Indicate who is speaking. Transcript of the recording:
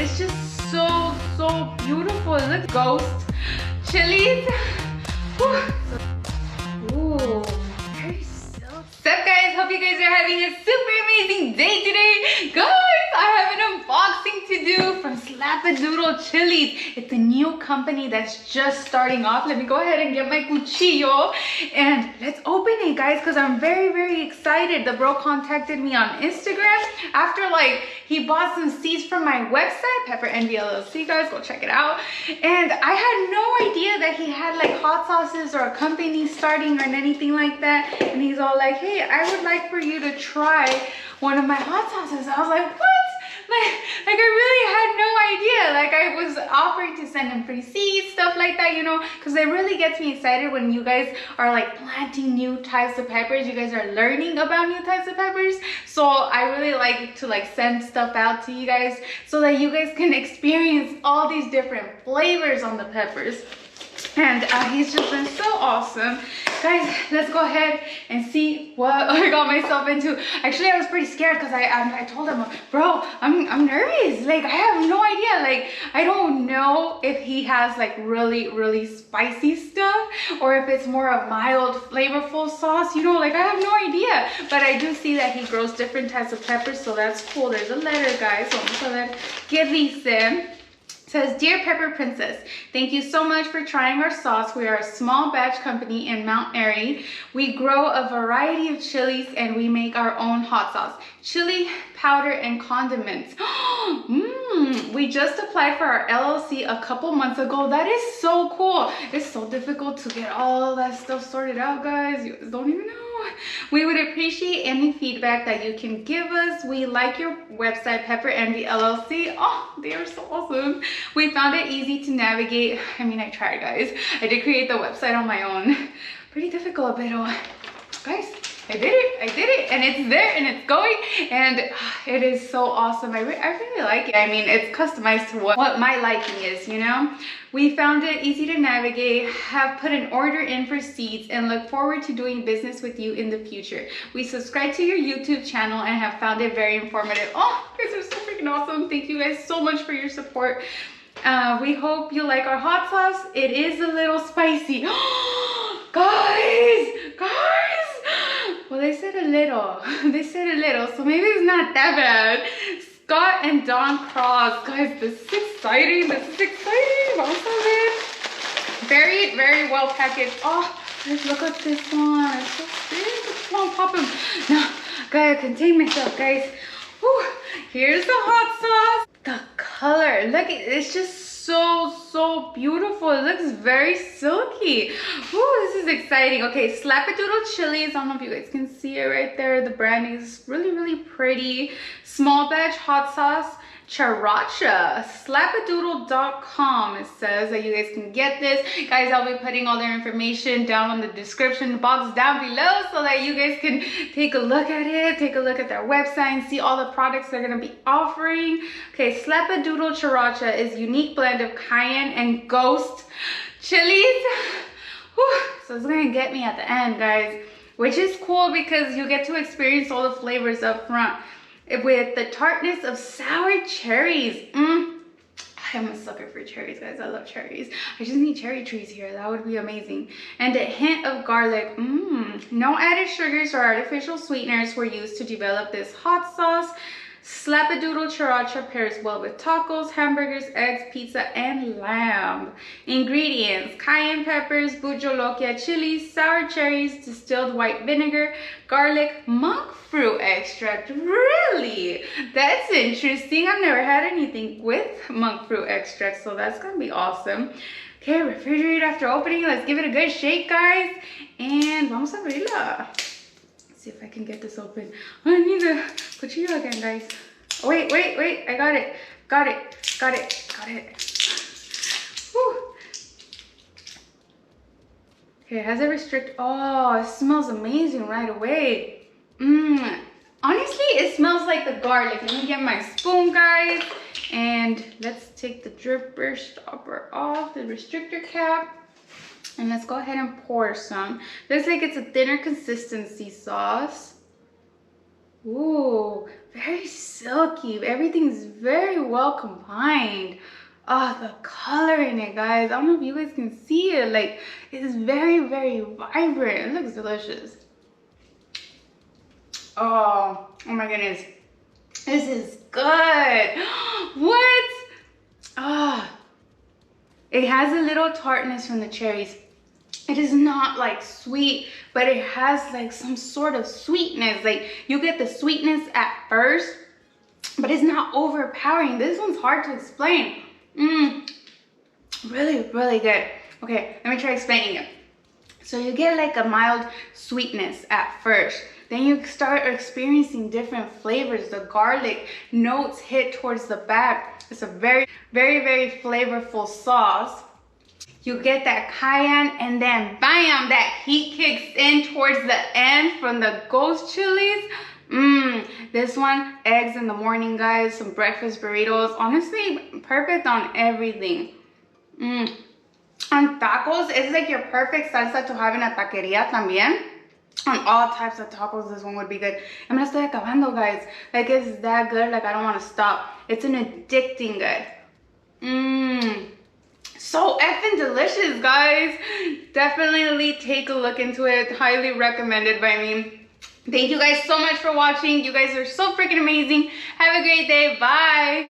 Speaker 1: It's just so beautiful. It looks ghost chilies. Ooh, very silky. What's up, guys? Hope you guys are having a super amazing day today. Guys, I have an unboxing to do from Slapadoodle chilies. It's a new company that's just starting off. Let me go ahead and get my cuchillo and let's open it, guys, because I'm very excited. The bro contacted me on Instagram after he bought some seeds from my website, Pepper Envy LLC, guys, go check it out. And I had no idea that he had hot sauces or a company starting or anything like that. And he's all like, hey, I would like for you to try one of my hot sauces. I was like, what? Like I really had no idea. I was offering to send him free seeds, stuff like that, you know, because it really gets me excited when you guys are planting new types of peppers. You guys are learning about new types of peppers. So I really like to send stuff out to you guys so that you guys can experience all these different flavors on the peppers. And he's just been so awesome. Guys, let's go ahead and see what I got myself into. Actually, I was pretty scared because I told him, bro, I'm nervous. I have no idea. I don't know if he has really spicy stuff or if it's more of mild, flavorful sauce. You know, I have no idea. But I do see that he grows different types of peppers, so that's cool. There's a letter, guys. So I'm just gonna get these in. Says, Dear Pepper Princess, thank you so much for trying our sauce. We are a small batch company in Mount Airy. We grow a variety of chilies and we make our own hot sauce, chili powder and condiments. We just applied for our LLC a couple months ago. That is so cool. It's so difficult to get all that stuff sorted out, guys. You guys don't even know. We would appreciate any feedback that you can give us. We like your website, Pepper Envy LLC. Oh, they are so awesome. We found it easy to navigate. I mean, I tried, guys. I did create the website on my own. Pretty difficult, but guys, I did it, and it's there, and it's going, and it is so awesome. I really like it. I mean, it's customized to what my liking is, you know? We found it easy to navigate, have put an order in for seeds, and look forward to doing business with you in the future. We subscribe to your YouTube channel and have found it very informative. Oh, you guys are so freaking awesome. Thank you guys so much for your support. We hope you like our hot sauce. It is a little spicy. Guys! Well, they said a little. They said a little, so maybe it's not that bad. Scott and Don Cross. Guys, this is exciting. Vamos a ver. Very well packaged. Oh, guys, look at this one. It's so big. Come on, pop him. No, gotta contain myself, guys. Whew. Here's the hot sauce. The color, look, it's just so beautiful. It looks very silky. Ooh, this is exciting. Okay, Slapadoodle chilies. I don't know if you guys can see it right there. The branding is really pretty. Small batch hot sauce, Characha, slapadoodle.com. It says that you guys can get this. Guys, I'll be putting all their information down in the description box down below so that you guys can take a look at it, take a look at their website and see all the products they're going to be offering. Okay, Slapadoodle Characha is a unique blend of cayenne and ghost chilies. Whew. So it's going to get me at the end, guys, which is cool because you get to experience all the flavors up front. With the tartness of sour cherries. I'm a sucker for cherries, guys. I love cherries. I just need cherry trees here. That would be amazing. And a hint of garlic. No added sugars or artificial sweeteners were used to develop this hot sauce. Slapadoodle Characha pairs well with tacos, hamburgers, eggs, pizza, and lamb. Ingredients: cayenne peppers, bujolokia chilies, sour cherries, distilled white vinegar, garlic, monk fruit extract. Really? That's interesting. I've never had anything with monk fruit extract, so that's gonna be awesome. Okay, refrigerate after opening. Let's give it a good shake, guys. And vamos a abrirla. See if I can get this open. I need the cuchillo again, guys. Oh, wait. I got it. Got it. Whew. Okay, it has a restrict. Oh, it smells amazing right away. Honestly, it smells like the garlic. Let me get my spoon, guys. And let's take the dripper stopper off, the restrictor cap. And let's go ahead and pour some. Looks like it's a thinner consistency sauce. Ooh, very silky. Everything's very well combined. Ah, the color in it, guys. I don't know if you guys can see it. Like, it's very, very vibrant. It looks delicious. Oh my goodness. This is good. What? Ah, it has a little tartness from the cherries. It is not like sweet, but it has like some sort of sweetness. Like you get the sweetness at first, but it's not overpowering. This one's hard to explain. Really, really good. Okay, let me try explaining it. So you get like a mild sweetness at first. Then you start experiencing different flavors. The garlic notes hit towards the back. It's a very, very, very flavorful sauce. You get that cayenne, and then bam, that heat kicks in towards the end from the ghost chilies. This one, eggs in the morning, guys, some breakfast burritos. Honestly, perfect on everything. On tacos, it's like your perfect salsa to have in a taqueria también. On all types of tacos, this one would be good. I'm gonna estoy acabando, guys. Like, it's that good, like I don't want to stop. It's an addicting good. So effing delicious, guys. Definitely take a look into it. Highly recommended by me. Thank you guys so much for watching. You guys are so freaking amazing. Have a great day. Bye.